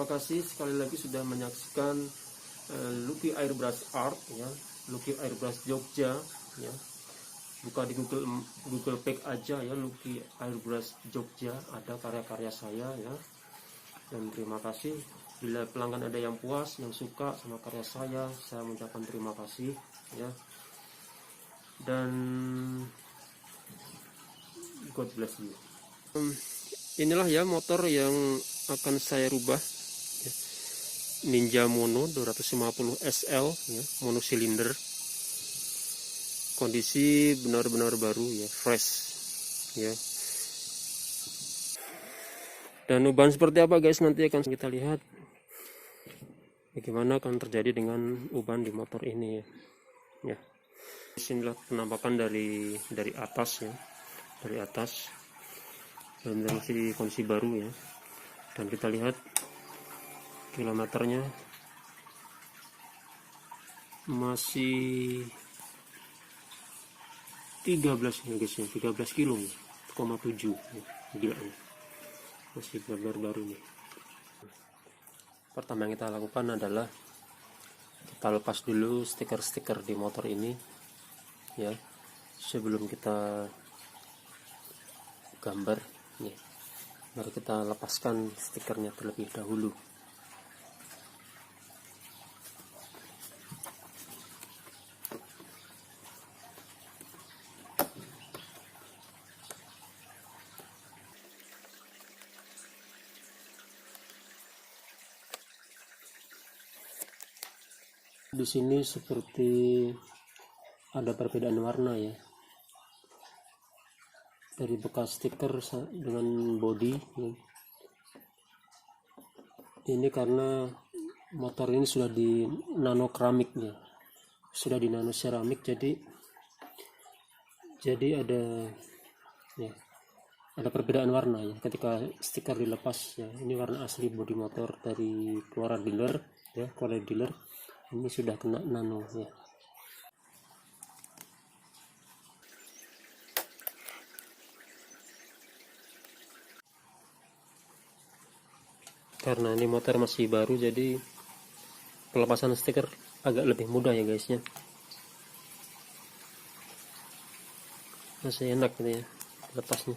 terima kasih sekali lagi sudah menyaksikan Lucky Airbrush Art ya, Lucky Airbrush Jogja ya. Buka di Google Pack aja ya, Lucky Airbrush Jogja, ada karya-karya saya ya. Dan terima kasih bila pelanggan ada yang puas, yang suka sama karya saya mengucapkan terima kasih ya. Dan God bless you. Inilah ya motor yang akan saya rubah ya. Ninja Mono 250 SL ya, mono silinder. Kondisi benar-benar baru ya, fresh ya. Dan uban seperti apa guys, nanti akan kita lihat bagaimana akan terjadi dengan uban di motor ini ya. Inilah penampakan dari atas ya, dari atas. Dan masih kondisi baru ya. Dan kita lihat kilometernya masih 13 ya guys ya, 13 kilo 1,7 ya, gila ya. Masih benar baru nih. Pertama yang kita lakukan adalah kita lepas dulu stiker-stiker di motor ini ya, sebelum kita gambar nih. Mari kita lepaskan stikernya terlebih dahulu. Di sini seperti ada perbedaan warna ya, dari bekas stiker dengan body ya. Ini karena motor ini sudah di nano keramik ya, sudah di nano seramik, jadi ada ya, ada perbedaan warna ya ketika stiker dilepas ya. Ini warna asli bodi motor dari keluaran dealer ya, keluaran dealer. Ini sudah kena nano ya. Karena ini motor masih baru, jadi pelepasan stiker agak lebih mudah ya guys ya. Masih enak gitu ya lepasnya.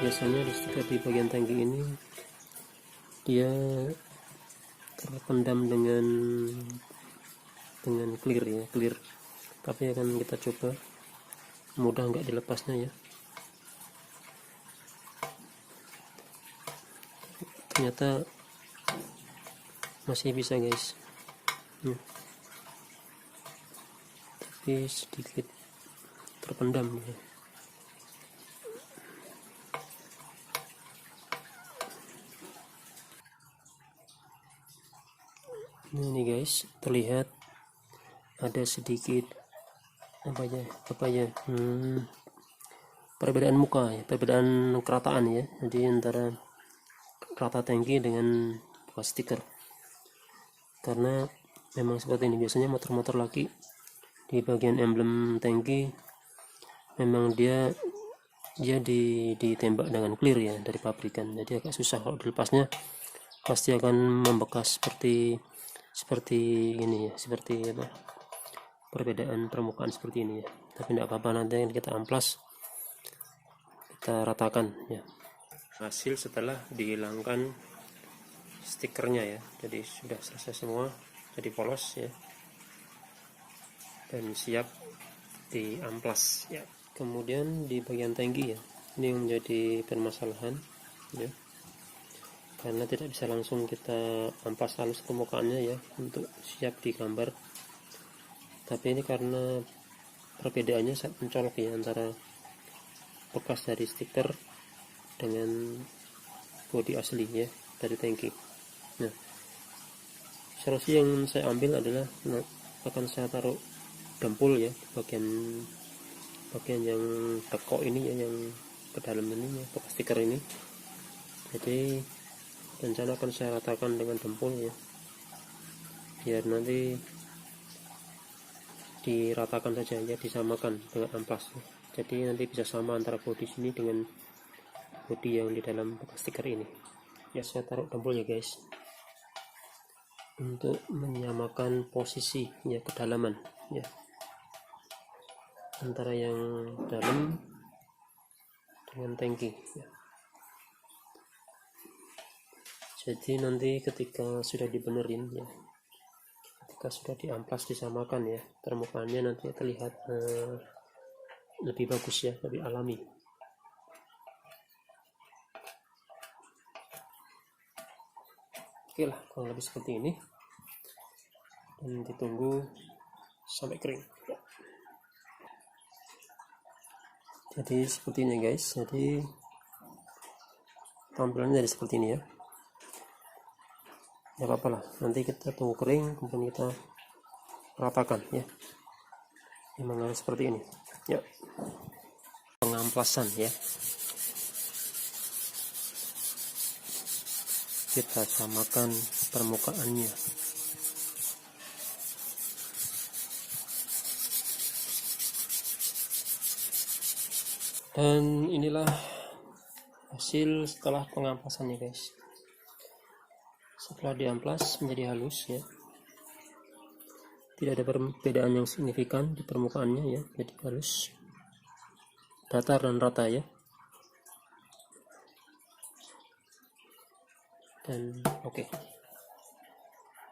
Biasanya di stiker di bagian tangki ini dia terpendam dengan clear ya, clear. Tapi akan kita coba mudah nggak dilepasnya ya. Ternyata masih bisa guys. Tapi sedikit terpendam ya. Nah, ini guys, terlihat ada sedikit apa ya perbedaan muka ya, perbedaan kerataan ya. Jadi antara rata tangki dengan bekas stiker. Karena memang seperti ini biasanya motor-motor laki di bagian emblem tangki memang dia ditembak dengan clear ya dari pabrikan. Jadi agak susah kalau dilepasnya, pasti akan membekas seperti ini ya, seperti apa, perbedaan permukaan seperti ini ya. Tapi tidak apa-apa, nanti kita amplas, kita ratakan ya. Hasil setelah dihilangkan stikernya ya, jadi sudah selesai semua, jadi polos ya, dan siap diamplas ya. Kemudian di bagian tangki ya, ini yang menjadi permasalahan ya, karena tidak bisa langsung kita amplas halus permukaannya ya untuk siap digambar. Tapi ini karena perbedaannya sangat mencolok ya antara bekas dari stiker dengan bodi asli ya dari tangki. Nah, solusi yang saya ambil adalah akan saya taruh dempul ya bagian yang tekok ini ya, yang ke dalam ini ya, bekas stiker ini. Jadi rencana akan saya ratakan dengan dempul ya, biar nanti diratakan saja ya, disamakan dengan amplas ya. Jadi nanti bisa sama antara bodi sini dengan bodi yang di dalam bekas stiker ini ya. Saya taruh dempul ya guys, untuk menyamakan posisi ya, kedalaman ya, antara yang dalam dengan tangki ya. Jadi nanti ketika sudah dibenerin ya, ketika sudah diamplas disamakan ya, permukaannya nanti terlihat lebih bagus ya, lebih alami. Oke lah, kurang lebih seperti ini, dan ditunggu sampai kering ya. Jadi seperti ini guys, jadi tampilannya jadi seperti ini ya. Ya apa-apa lah, nanti kita tunggu kering kemudian kita ratakan ya. Memang harus seperti ini ya. Pengamplasan ya, kita samakan permukaannya. Dan inilah hasil setelah pengamplasannya guys. Setelah diamplas menjadi halus ya, tidak ada perbedaan yang signifikan di permukaannya ya, jadi halus, datar dan rata ya. Dan oke,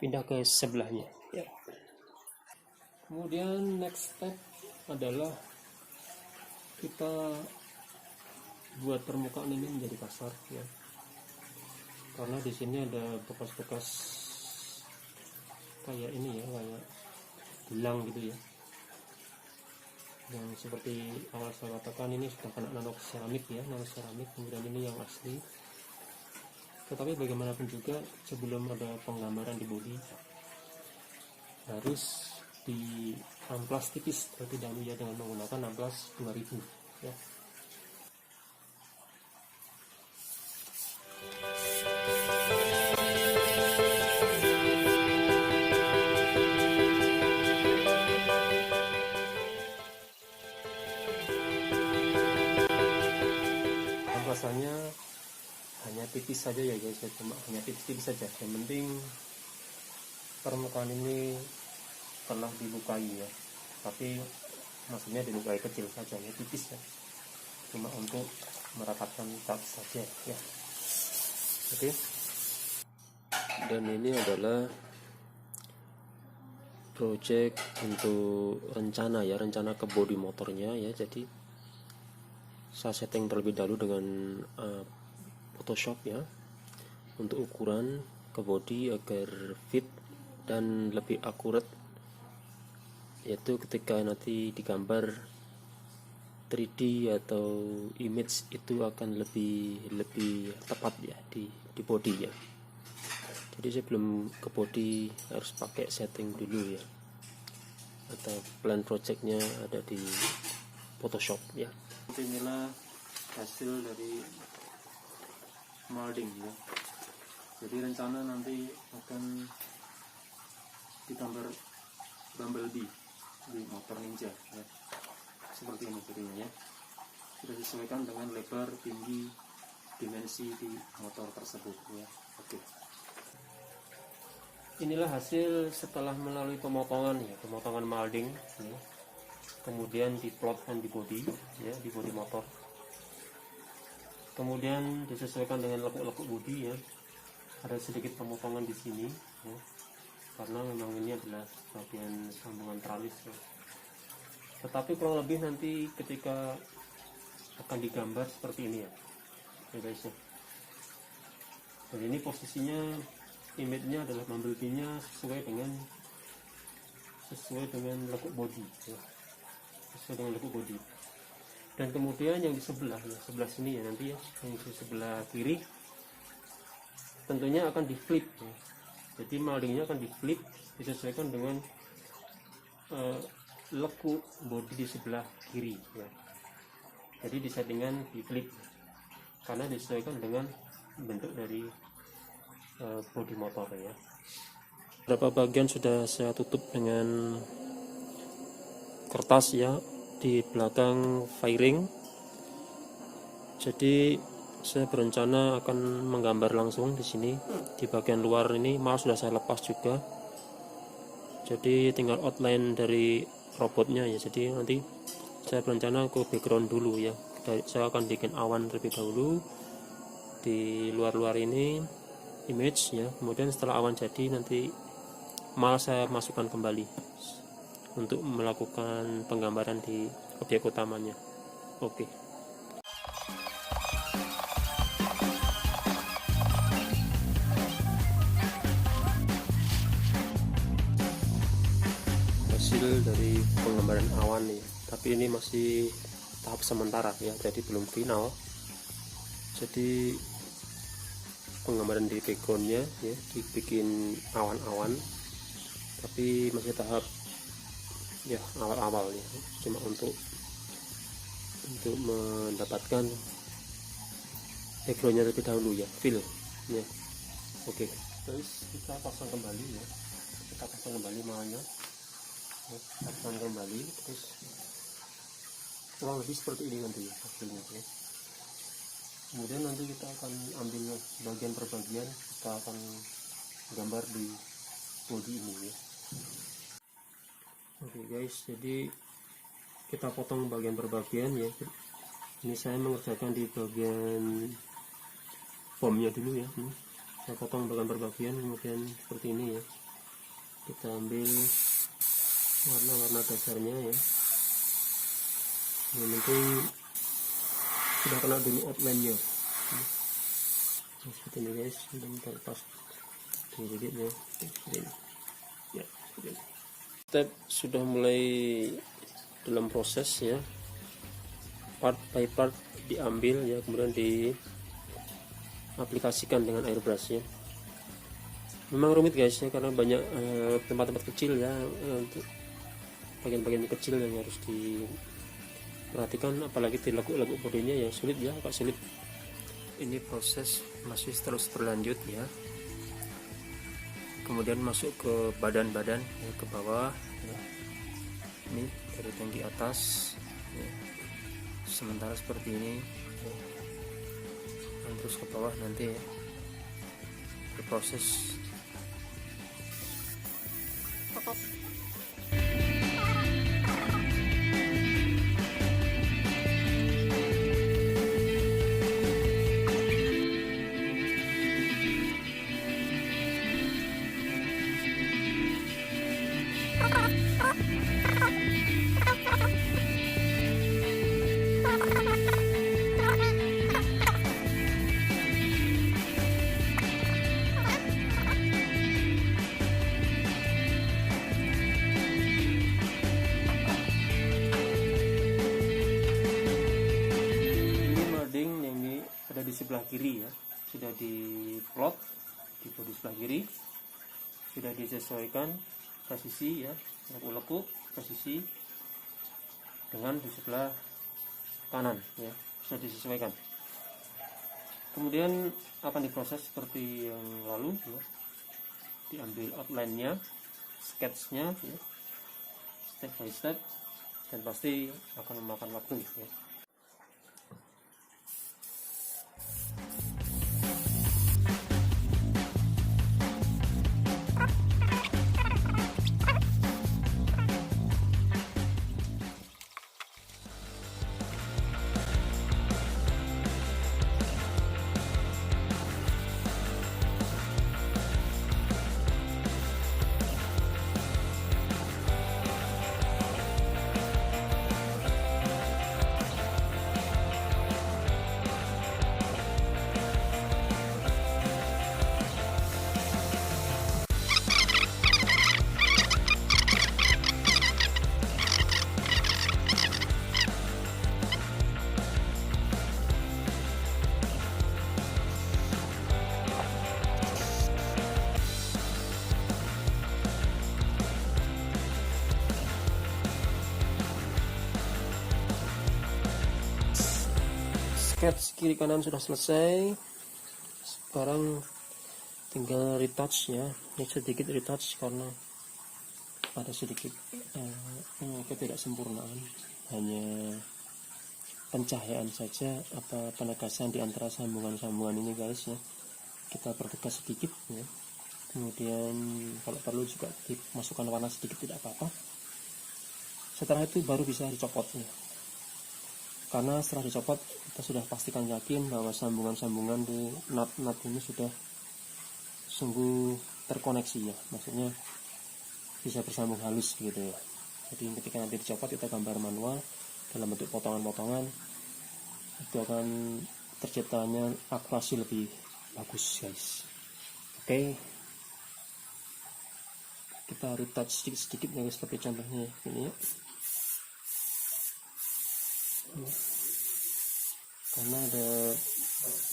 pindah ke sebelahnya ya. Kemudian next step adalah kita buat permukaan ini menjadi kasar ya, karena di sini ada bekas-bekas kayak ini ya, kayak gelang gitu ya, yang seperti awal saya katakan ini sudah kena nano seramik ya, nano seramik. Kemudian ini yang asli. Tetapi bagaimanapun juga sebelum ada penggambaran di bodi harus di amplas tipis terlebih dahulu ya, dengan menggunakan amplas 2000 ya. Amplasannya hanya tipis saja ya guys, cuma hanya tipis-tipis saja. Yang penting permukaan ini telah dilukai ya, tapi maksudnya dilukai kecil saja ya, tipis ya, cuma untuk meratakan cat saja ya. Oke. Dan ini adalah project untuk rencana ya, rencana ke bodi motornya ya. Jadi saya setting terlebih dahulu dengan Photoshop ya, untuk ukuran ke bodi agar fit dan lebih akurat, yaitu ketika nanti digambar 3D atau image itu akan lebih tepat ya di body ya. Jadi sebelum ke body harus pakai setting dulu ya, atau plan projectnya ada di Photoshop ya. Inilah hasil dari molding ya. Jadi rencana nanti akan digambar Bumblebee di motor Ninja ya. Seperti ini jadinya ya, sudah disesuaikan dengan lebar, tinggi, dimensi di motor tersebut ya. Oke. Inilah hasil setelah melalui pemotongan ya, pemotongan molding ya. Kemudian diplotkan di bodi ya, di bodi motor. Kemudian disesuaikan dengan lekuk-lekuk bodi ya. Ada sedikit pemotongan di sini ya, karena memang ini adalah bagian sambungan tralis ya. Tetapi kurang lebih nanti ketika akan digambar seperti ini ya guys ya. Dan ini posisinya image-nya adalah Bumblebee-nya sesuai dengan lekuk bodi ya, sesuai dengan lekuk bodi. Dan kemudian yang di sebelah ya, sebelah sini ya nanti ya, yang di sebelah kiri tentunya akan di flip ya. Jadi moldingnya akan di flip disesuaikan dengan lekuk bodi di sebelah kiri ya. Jadi disettingan di flip karena disesuaikan dengan bentuk dari bodi motor ya. Beberapa bagian sudah saya tutup dengan kertas ya di belakang fairing. Jadi saya berencana akan menggambar langsung di sini di bagian luar ini, malah sudah saya lepas juga. Jadi tinggal outline dari robotnya ya. Jadi nanti saya berencana ke background dulu ya. Saya akan bikin awan terlebih dahulu di luar-luar ini image ya. Kemudian setelah awan jadi nanti malah saya masukkan kembali untuk melakukan penggambaran di objek utamanya. Oke. Hasil dari penggambaran awan nih, tapi ini masih tahap sementara ya, jadi belum final. Jadi penggambaran di backgroundnya ya dibikin awan-awan, tapi masih tahap ya awal-awal ya, cuma untuk mendapatkan backgroundnya terlebih dahulu ya, fill ya. Oke, terus kita pasang kembali ya, kita pasang kembali malahnya. Pasang kembali, terus kurang lebih seperti ini nanti hasilnya ya. Kemudian nanti kita akan ambil bagian per bagian, kita akan gambar di bodi ini ya. Oke guys, jadi kita potong bagian per bagian ya. Ini saya mengerjakan di bagian formnya dulu ya. Saya potong bagian per bagian, kemudian seperti ini ya. Kita ambil warna-warna dasarnya ya. Yang penting sudah kena dulu outline-nya. Nah, seperti ini guys, dan terlepas sedikit ya. Ya, step sudah mulai dalam proses ya. Part by part diambil ya, kemudian diaplikasikan dengan airbrush ya. Memang rumit guys ya, karena banyak tempat-tempat kecil ya, bagian-bagian kecil yang harus diperhatikan, apalagi di lekuk-lekuk bodinya ya, sulit ya, agak sulit. Ini proses masih terus berlanjut ya. Kemudian masuk ke badan-badan ya, ke bawah ya. Ini dari tangki atas ya. Sementara seperti ini ya. Dan terus ke bawah nanti ya, berproses. Di sebelah kiri ya, sudah diplot di bodi sebelah kiri, sudah disesuaikan posisi ya, lekuk-lekuk posisi dengan di sebelah kanan ya, sudah disesuaikan. Kemudian akan diproses seperti yang lalu ya, diambil outline-nya, sketch-nya ya, step by step, dan pasti akan memakan waktu ya. match kiri kanan sudah selesai. Sekarang tinggal retouch ya, ini sedikit retouch karena ada sedikit ketidaksempurnaan, hanya pencahayaan saja, apa penegasan di antara sambungan-sambungan ini guys ya, kita pertegas sedikit ya. Kemudian kalau perlu juga dimasukkan warna sedikit, tidak apa-apa. Setelah itu baru bisa dicopot ya. Karena setelah dicopot kita sudah pastikan yakin bahwa sambungan-sambungan di nut ini sudah sungguh terkoneksi ya, maksudnya bisa bersambung halus gitu ya. Jadi ketika nanti dicopot kita gambar manual dalam bentuk potongan-potongan, itu akan terciptanya akurasi lebih bagus guys. Oke, kita retouch sedikit-sedikit ya, seperti contohnya ini ya. Karena ada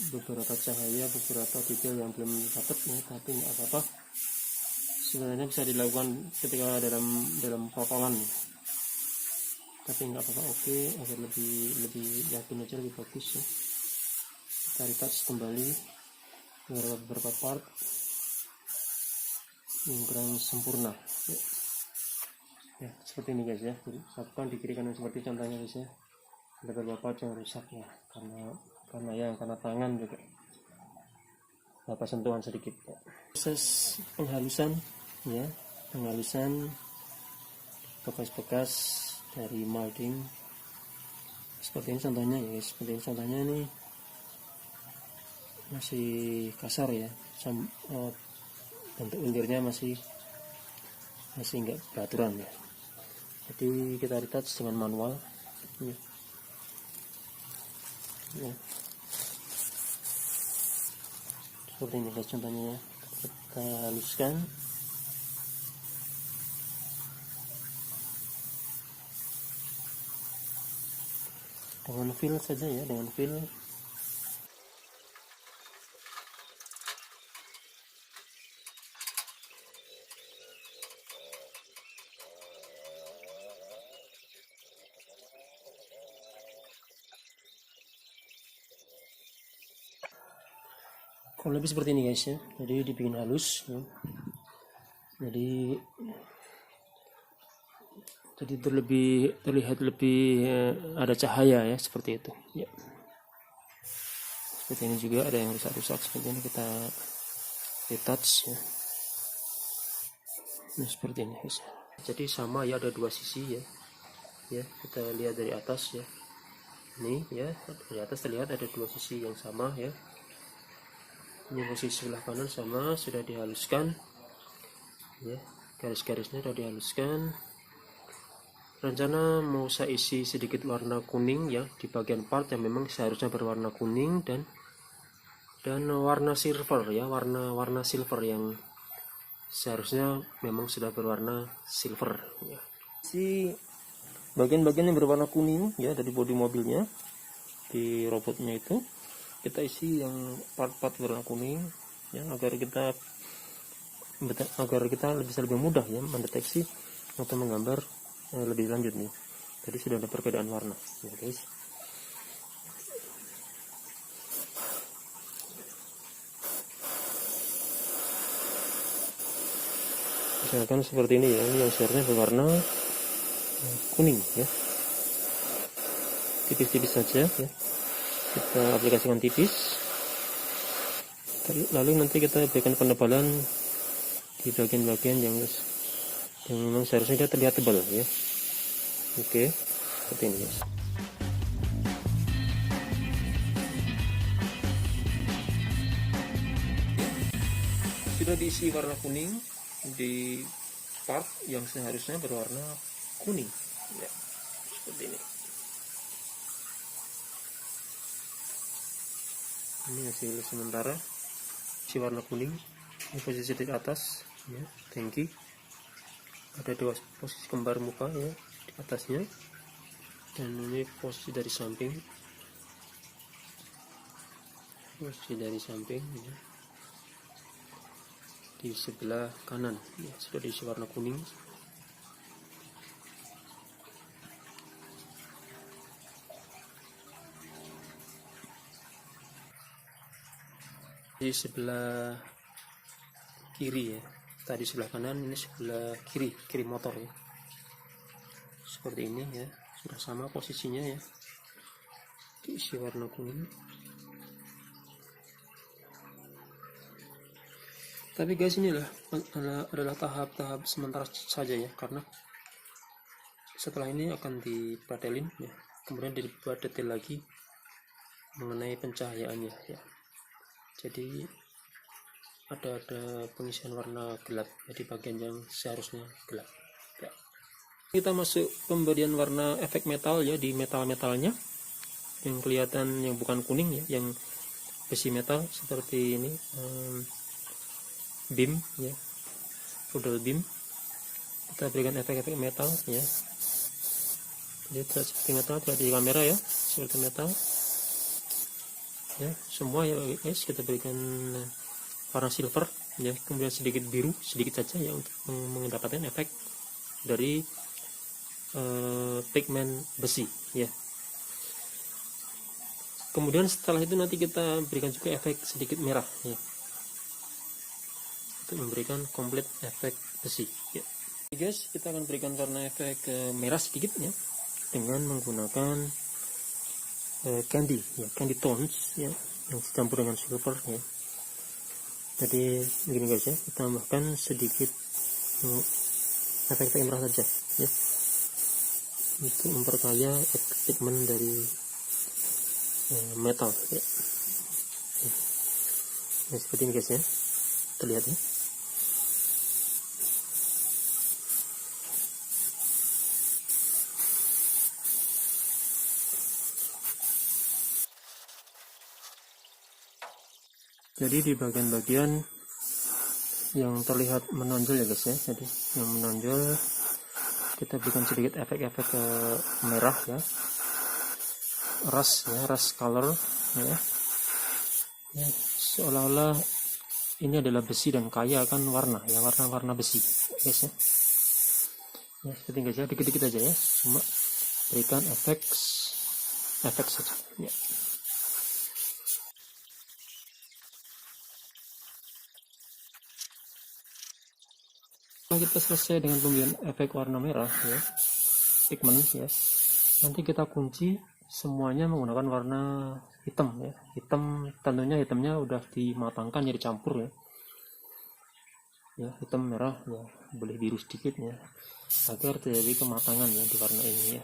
beberapa cahaya, beberapa detail yang belum dapat ya, tapi nggak apa-apa, sebenarnya bisa dilakukan ketika dalam potongan ya. Tapi nggak apa-apa, oke, agar lebih yakin aja, lebih bagus ya. Kita retouch kembali beberapa part yang kurang sempurna ya. Ya seperti ini guys ya, lakukan di kiri kanan seperti contohnya guys ya. Ada beberapa part yang rusak ya, karena tangan juga beberapa sentuhan sedikit ya. Proses penghalusan ya, penghalusan bekas-bekas dari molding seperti ini contohnya ya guys. Seperti ini contohnya, ini masih kasar ya, bentuk lendirnya masih enggak beraturan ya. Jadi kita retouch dengan manual ya. Ya. Seperti ini guys contohnya ya. Kita haluskan. Dengan feel saja ya, dengan feel. Kalau lebih seperti ini guys ya, jadi dibikin halus ya. Jadi terlihat lebih ada cahaya ya, seperti itu ya. Seperti ini juga ada yang rusak-rusak, seperti ini kita retouch ya. Nah seperti ini guys. Jadi sama ya, ada dua sisi ya. Ya kita lihat dari atas ya. Ini ya, dari atas terlihat ada dua sisi yang sama ya. Ini posisi sebelah kanan sama, sudah dihaluskan ya, garis-garisnya sudah dihaluskan. Rencana mau saya isi sedikit warna kuning ya di bagian part yang memang seharusnya berwarna kuning, dan warna silver ya, warna silver yang seharusnya memang sudah berwarna silver ya. Si bagian-bagian yang berwarna kuning ya dari bodi mobilnya, di robotnya itu kita isi yang part-part warna kuning ya, agar kita bisa lebih mudah ya mendeteksi atau menggambar lebih lanjut nih. Jadi sudah ada perbedaan warna ya guys. Misalkan seperti ini ya, ini yang seharusnya berwarna kuning ya, tipis-tipis saja ya, kita aplikasikan tipis, lalu nanti kita berikan penebalan di bagian-bagian yang memang seharusnya dia terlihat tebal ya. Oke, seperti ini guys. Sudah diisi warna kuning di part yang seharusnya berwarna kuning ya, seperti ini. Ini hasil sementara si warna kuning. Ini posisi di atas ya, tangki. Ada dua posisi kembar muka ya di atasnya, dan ini posisi dari samping, ya, di sebelah kanan ya, sudah diisi warna kuning. di sebelah kiri ya, tadi sebelah kanan, ini sebelah kiri motor ya, seperti ini ya, sudah sama posisinya ya, diisi warna kuning. Tapi guys, inilah adalah tahap-tahap sementara saja ya, karena setelah ini akan dipatelin ya, kemudian dibuat detail lagi mengenai pencahayaannya ya. Jadi ada pengisian warna gelap ya, di bagian yang seharusnya gelap ya. Kita masuk pemberian warna efek metal ya, di metalnya yang kelihatan, yang bukan kuning ya, yang besi metal seperti ini, beam ya, rudal beam. Kita berikan efek-efek metal ya, jadi seperti metal, tidak di kamera ya, seperti metal ya, semua ya guys. Kita berikan warna silver ya, kemudian sedikit biru, sedikit saja ya, untuk mendapatkan efek dari pigmen besi ya. Kemudian setelah itu nanti kita berikan juga efek sedikit merah ya, untuk memberikan komplit efek besi ya. Oke guys, kita akan berikan warna efek merah sedikit ya, dengan menggunakan candy ya, candy tones ya, yang dicampur dengan silver ya. Jadi begini guys ya, kita tambahkan sedikit efek merah saja ya, untuk memperkaya pigmen dari metal ya. Nah, seperti ini guys ya, terlihat ya. Jadi di bagian-bagian yang terlihat menonjol ya guys ya, jadi yang menonjol kita berikan sedikit efek-efek merah ya, rust color ya, seolah-olah ini adalah besi dan kaya akan warna ya, warna besi guys ya. Ya seperti guys ya, dikit-dikit aja ya, cuma berikan efek saja ya. Setelah kita selesai dengan pemberian efek warna merah ya, pigmen ya, nanti kita kunci semuanya menggunakan warna hitam ya. Tentunya hitamnya udah dimatangkan ya, dicampur ya. Ya, hitam merah ya, boleh biru sedikit ya, agar terjadi kematangan ya di warna ini ya.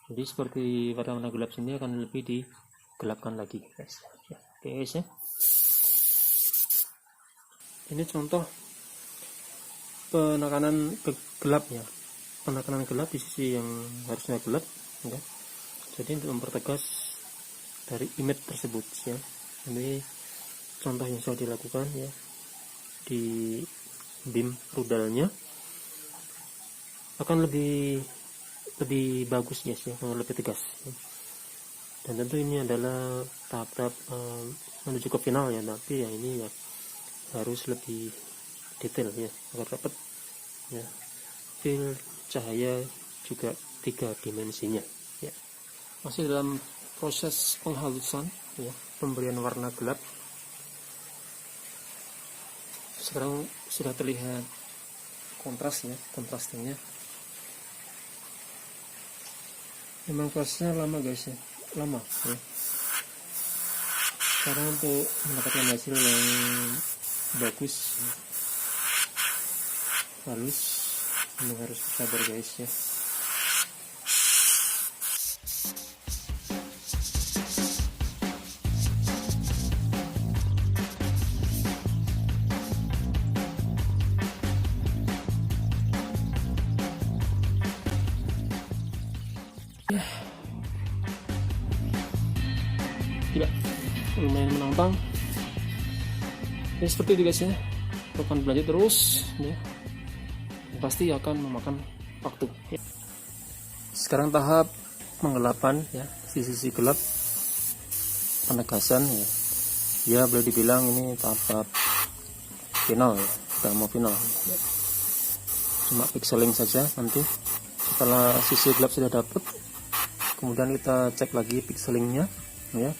Jadi seperti warna gelap sini akan lebih digelapkan lagi guys ya. Oke guys ya, ini contoh penekanan gelap ya, penekanan gelap di sisi yang harusnya gelap ya. Jadi untuk mempertegas dari image tersebut ya, ini contoh yang sudah dilakukan ya di beam rudalnya, akan lebih bagus guys ya, lebih tegas ya. Dan tentu ini adalah tahap-tahap menuju ke final ya, tapi yang ini ya harus lebih detail ya, agar dapat ya feel cahaya juga 3 dimensinya ya. Masih dalam proses penghalusan ya, pemberian warna gelap. Sekarang sudah terlihat kontrasnya, kontrastingnya. Memang prosesnya lama guys ya, lama ya. Karena untuk mendapatkan hasil yang bagus ya, halus, ini harus sabar guys ya. Tidak, lumayan menantang ya, seperti itu guys ya. Akan belajar terus ya, pasti akan memakan waktu ya. Sekarang tahap penggelapan ya, sisi gelap, penegasan ya. Ya boleh dibilang ini tahap final ya, sudah mau final ya. Cuma pixeling saja. Nanti setelah sisi gelap sudah dapat, kemudian kita cek lagi pixelingnya ya,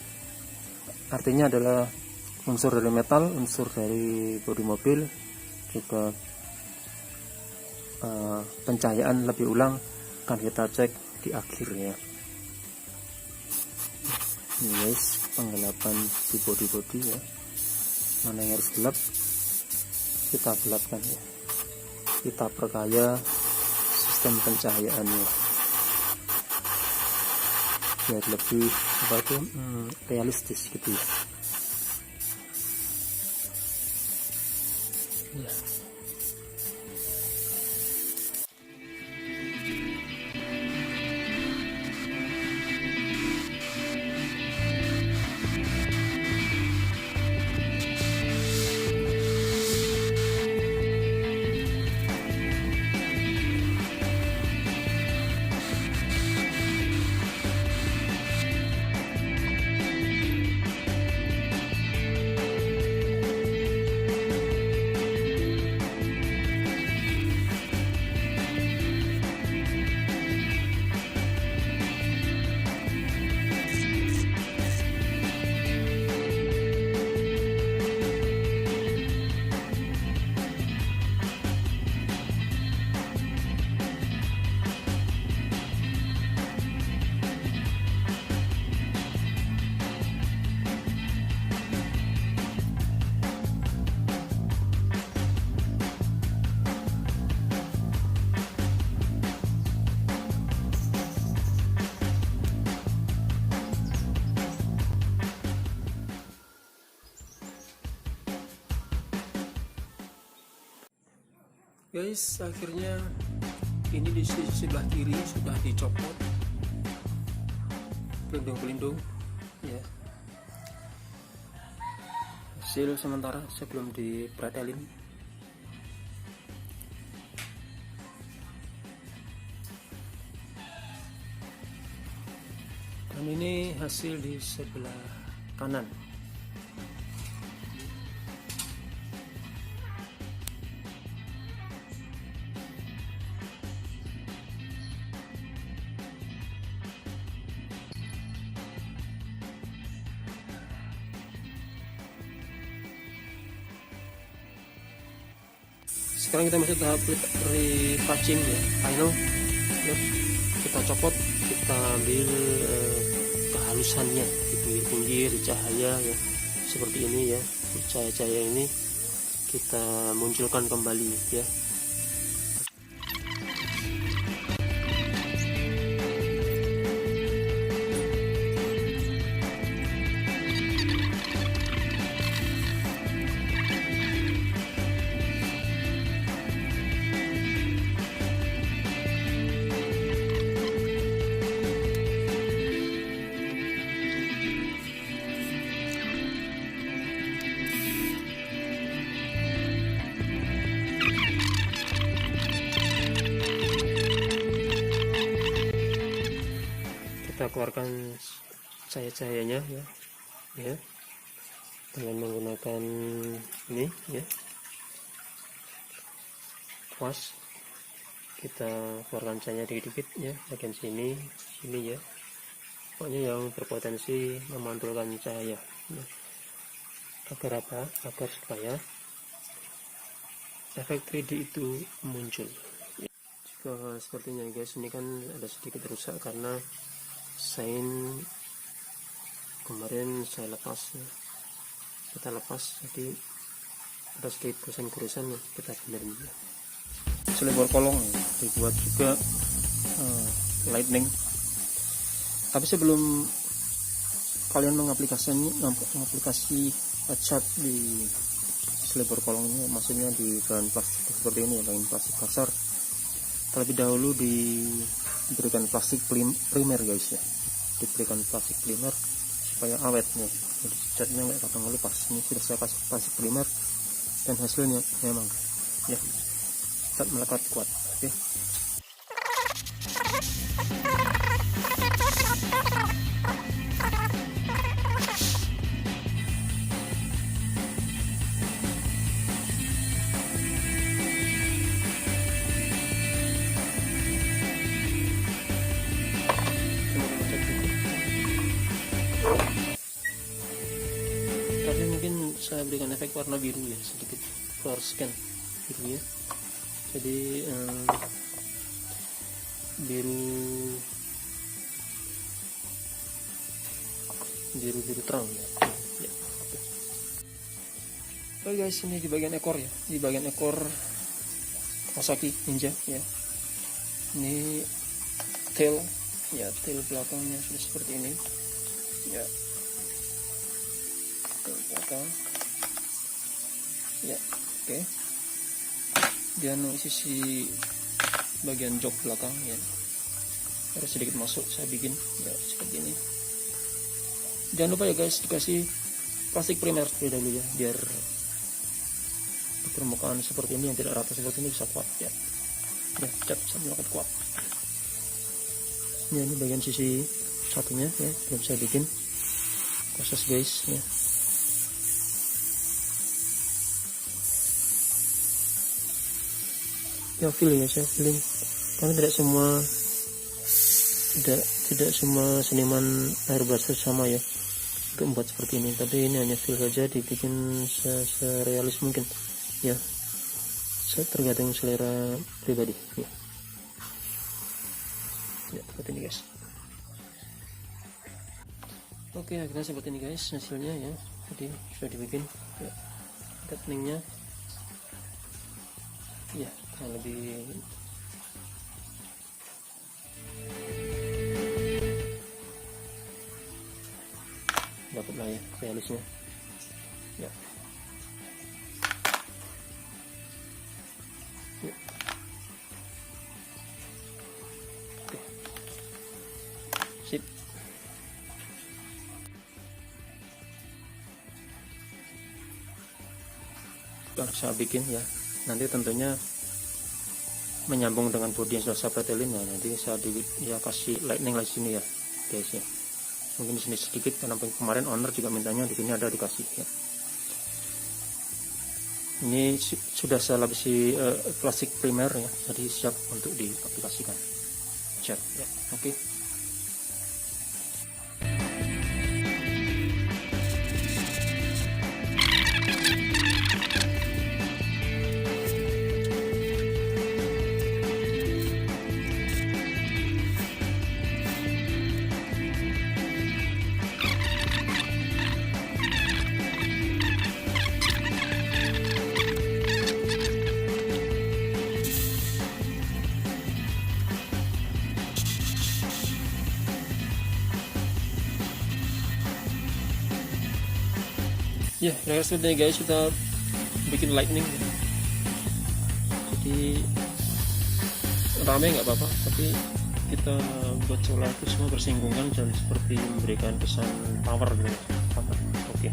artinya adalah unsur dari metal, unsur dari bodi mobil, juga pencahayaan lebih ulang akan kita cek di akhir ya. Ini guys, penggelapan di bodi ya, mana yang harus gelap kita gelapkan ya, kita perkaya sistem pencahayaannya biar lebih realistis gitu ya. Guys, akhirnya ini di sisi sebelah kiri sudah dicopot pelindung-pelindung ya. Hasil sementara sebelum dipretelin. Dan ini hasil di sebelah kanan. Sekarang kita masuk tahap retouching ya, final ya. Kita copot, kita ambil kehalusannya di pinggir-pinggir, di cahaya ya, seperti ini ya. Cahaya-cahaya ini kita munculkan kembali ya. Kita keluarkan cahaya-cahayanya ya dengan menggunakan ini ya, kuas. Kita keluarkan cahaya dikit-dikit ya, bagian sini ya, pokoknya yang berpotensi memantulkan cahaya ya. Agar apa? Agar supaya efek 3D itu muncul. Jika sepertinya guys, ini kan ada sedikit rusak karena sein kemarin saya lepas ya. Kita lepas, jadi ada sedikit kurusan ya, kita benerin ya. Selebor kolong dibuat juga lightning. Tapi sebelum kalian mengaplikasi cat di selebor kolong ini, maksudnya di bahan plastik seperti ini ya, bahan plastik kasar, terlebih dahulu diberikan plastik primer guys ya, diberikan plastik primer supaya awet ya, jadi catnya nggak gampang lepas. Ini sudah saya kasih plastik primer dan hasilnya memang ya tetap melekat kuat ya. warna biru ya, sedikit fluorescent biru ya. Jadi biru terang ya. Oke guys, ini di bagian ekor ya, di bagian ekor Kawasaki Ninja ya. Ini tail ya, tail belakangnya sudah seperti ini ya, tail belakang ya. Oke, dan sisi bagian jok belakang ya harus sedikit masuk, saya bikin ya seperti ini. Jangan lupa ya guys, dikasih plastik primer terlebih dahulu ya, biar permukaan seperti ini yang tidak rata seperti ini bisa kuat ya. Cat sambil kuat. Ya, ini bagian sisi satunya ya, belum saya bikin proses guys ya. Ya feel ya, saya feeling karena tidak semua seniman airbrush sama ya untuk membuat seperti ini, tapi ini hanya feel saja, dibikin serealis mungkin ya, tergantung selera pribadi ya. Ya seperti ini guys. Oke, akhirnya seperti ini guys hasilnya ya, jadi sudah dibikin ya, openingnya ya kurang lebih dapat lah ya realisnya ya. Ya. Oke. Sip. Saya bikin ya, nanti tentunya menyambung dengan bodi yang sudah saya pretelin ya, nanti saya kasih lightning di sini ya guys ya. Mungkin di sini sedikit karena kemarin owner juga mintanya di sini ada, dikasih ya. Ini sudah saya lapisi plastik primer ya, jadi siap untuk diaplikasikan cat ya. Oke. Ya, kira-kira seperti ini guys, kita bikin lightning. Jadi rame nggak apa-apa, tapi kita buat seolah itu semua bersinggungan dan seperti memberikan kesan power gitu. Oke.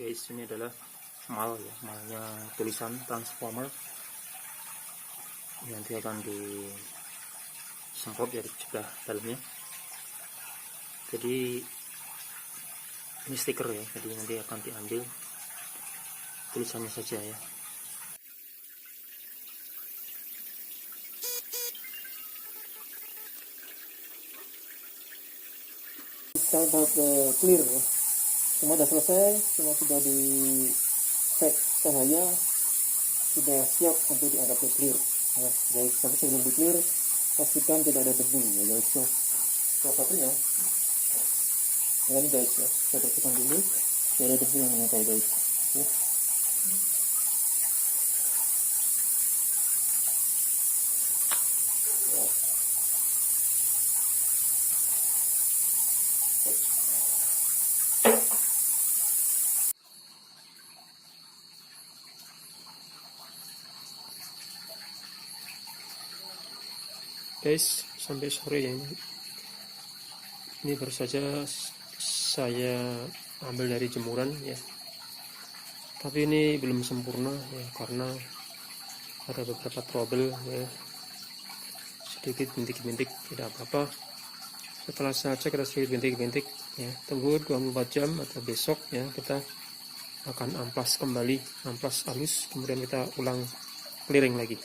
Guys, ini adalah mal ya, malnya tulisan Transformer, nanti akan disemprot dari sebelah dalamnya. Jadi ini stiker ya, jadi nanti akan diambil tulisannya saja ya. Kita tahap clear ya, semua sudah selesai, semua sudah di cek cahaya, sudah siap untuk dianggap clear ya guys. Tapi sebelum di clear, pastikan tidak ada debu ya guys ya. Salah satunya ini guys ya, kita bersihkan dulu, tidak ada debu yang menempel guys ya. Guys, sampai sore ya, ini baru saja saya ambil dari jemuran ya, tapi ini belum sempurna ya, karena ada beberapa trouble ya, sedikit bintik-bintik, tidak apa-apa. Setelah saya cek ada sedikit bintik-bintik ya, tunggu 24 jam atau besok ya, kita akan amplas kembali, amplas halus, kemudian kita ulang clearing lagi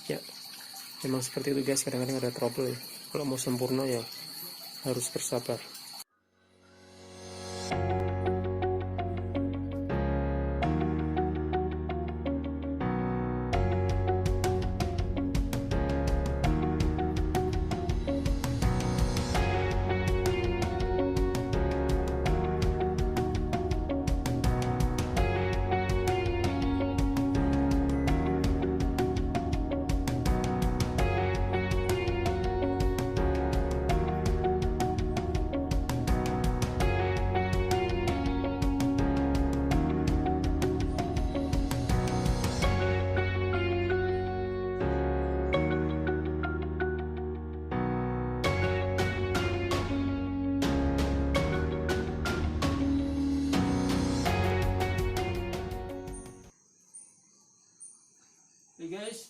ya. Memang seperti itu guys, kadang-kadang ada trouble ya. Kalau mau sempurna ya harus bersabar. Oke guys,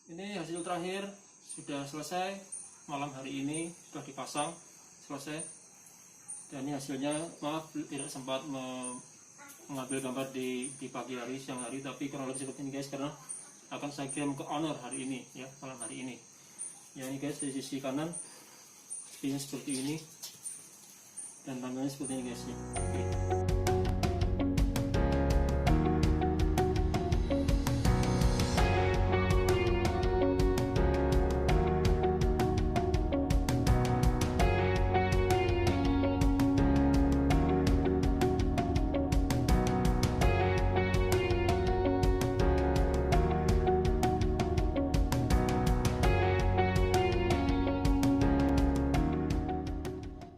ini hasil terakhir sudah selesai. Malam hari ini sudah dipasang selesai, dan ini hasilnya. Maaf tidak sempat mengambil gambar di pagi hari, siang hari, tapi kurang lebih seperti ini guys, karena akan saya kirim ke owner hari ini ya, malam hari ini ya. Ini guys, dari sisi kanan seperti ini, dan tangannya seperti ini guys ya. Oke.